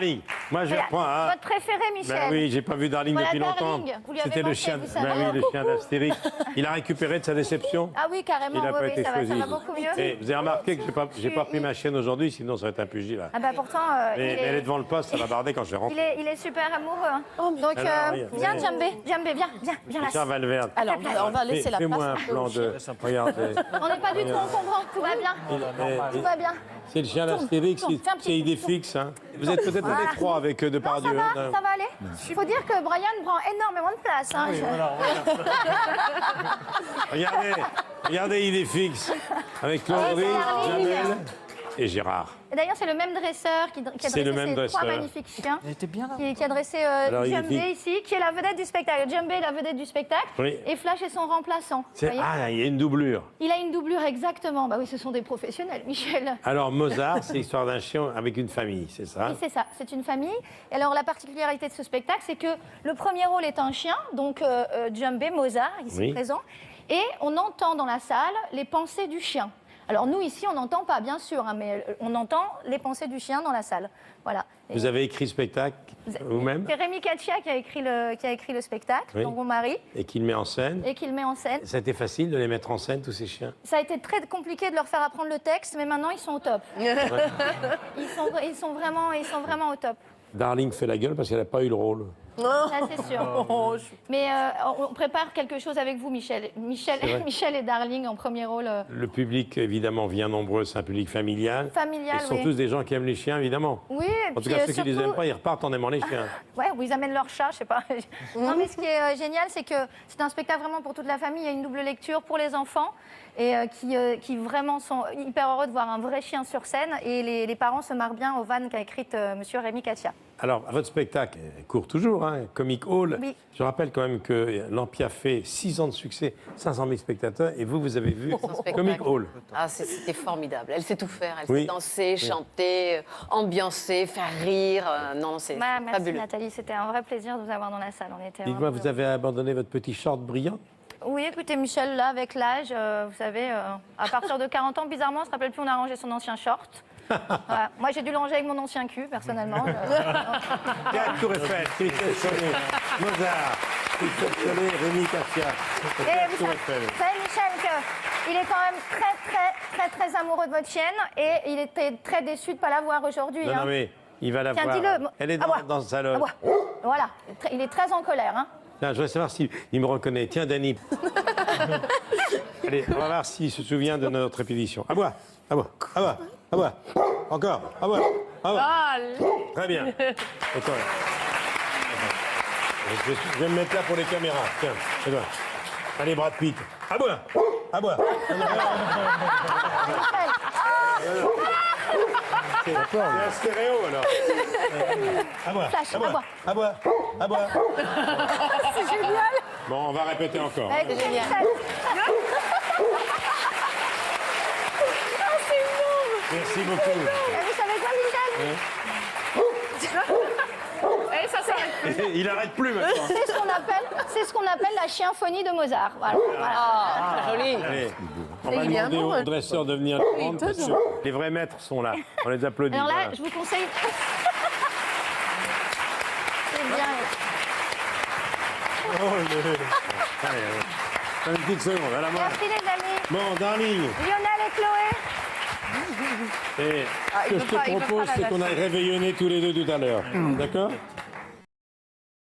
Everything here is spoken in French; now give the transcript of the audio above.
Darling. Moi, je reprends. Hein. Votre préféré, Michel. Ben oui, j'ai pas vu Darling Voilà, depuis longtemps. Darling. Vous lui avez C'était le pensé, chien. vous savez. Ben oui, le chien d'Astérix. Il a récupéré de sa déception. Ah oui, carrément, Il n'a pas oui, été ça choisi. va beaucoup mieux. Et vous avez remarqué que j'ai pas pris ma chienne aujourd'hui, sinon ça va être un pugile. Ah bah pourtant, Mais elle est devant le poste, ça va barder quand je vais rentrer. il est super amoureux. Hein. Donc, viens, Djambé, viens là. Richard Valverde. Alors, on va laisser la place. Fais-moi un plan de... Regardez. On n'est pas du tout encombrant, tout va bien. Tout va bien. C'est le chien d'Astérix, c'est idée fixe. Hein. Vous êtes peut-être à l'étroit avec Depardieu. Ça va aller. Il faut dire que Brian prend énormément de place. Hein. Regardez, idée fixe. Avec Laurie, Jamel et Gérard. Et d'ailleurs, c'est le même dresseur qui a dressé ces trois magnifiques chiens. Qui a dressé Djambé ici, qui est la vedette du spectacle. Djambé est la vedette du spectacle. Oui. Et Flash est son remplaçant. Ah, il y a une doublure. Il a une doublure, exactement. Bah oui, ce sont des professionnels, Michel. Alors, Mozart, c'est l'histoire d'un chien avec une famille, c'est ça? Oui, c'est ça. C'est une famille. Et alors, la particularité de ce spectacle, c'est que le premier rôle est un chien, donc Djambé, Mozart, ici présent. Et on entend dans la salle les pensées du chien. Alors nous, ici, on n'entend pas, bien sûr, hein, mais on entend les pensées du chien dans la salle. Voilà. Vous avez écrit le spectacle vous-même? C'est Rémi Caccia qui a écrit le spectacle, donc mon mari. Et qui le met en scène? Et qui le met en scène. Ça a été facile de les mettre en scène, tous ces chiens? Ça a été très compliqué de leur faire apprendre le texte, mais maintenant, ils sont au top. Ils sont vraiment au top. Darling fait la gueule parce qu'elle n'a pas eu le rôle. Ça, c'est sûr. Mais on prépare quelque chose avec vous, Michel. Michel et Darling en premier rôle. Le public, évidemment, vient nombreux. C'est un public familial. Ils sont tous des gens qui aiment les chiens, évidemment. Oui. En tout cas, ceux qui ne les aiment pas, ils repartent en aimant les chiens. Ouais, ou ils amènent leur chat, je sais pas. Non, mais ce qui est génial, c'est que c'est un spectacle vraiment pour toute la famille. Il y a une double lecture pour les enfants et qui vraiment sont hyper heureux de voir un vrai chien sur scène. Et les parents se marrent bien aux vannes qu'a écrites monsieur Rémi Caccia. Alors, votre spectacle court toujours, hein, Comic Hall. Oui. Je rappelle quand même que l'Empia fait 6 ans de succès, 500 000 spectateurs, et vous avez vu Comic Hall. Ah, c'était formidable. Elle sait tout faire. Elle sait danser, chanter, ambiancer, faire rire. Non, c'est merci fabuleux. Nathalie, c'était un vrai plaisir de vous avoir dans la salle. Dites-moi, vous avez abandonné votre petit short brillant? Oui, écoutez, Michel, là, avec l'âge, vous savez, à partir de 40 ans, bizarrement, on ne se rappelle plus, on a rangé son ancien short. Voilà. Moi, j'ai dû le ranger avec mon ancien cul, personnellement. Tour Eiffel, Christophe Solé, Mozart, Christophe Solé, Rémi Caccia. Et vous savez, Michel, qu'il est quand même très amoureux de votre chienne et il était très déçu de ne pas la voir aujourd'hui. Non, mais il va la voir. Elle est dans le salon. Voilà, il est très en colère. Hein. Tiens, je voudrais savoir s'il me reconnaît. Tiens, Dany. Allez, on va voir s'il se souvient de notre répétition. À bois, à bois, à bois, à bois. Encore, à bois, à bois. Très bien. Attends. Je vais me mettre là pour les caméras. Tiens, c'est toi. Allez, Brad Pitt. À bois, à bois. C'est un stéréo, alors. À bois, Flash, à bois, à bois, à bois. C'est génial. Bon, on va répéter encore. C'est génial. Merci beaucoup. Et vous savez quoi, Michel Et ça s'arrête. Il arrête plus maintenant. C'est ce qu'on appelle la chienphonie de Mozart. Voilà. Joli. Allez, on va demander au dresseur de venir les prendre parce que les vrais maîtres sont là. On les applaudit. Alors là, voilà. je vous conseille... C'est bien. Allez, une petite seconde. À la main. Merci les amis. Bon, Darling. Lionel et Chloé. Et ce que je te propose, c'est qu'on aille réveillonner tous les deux tout à l'heure. D'accord?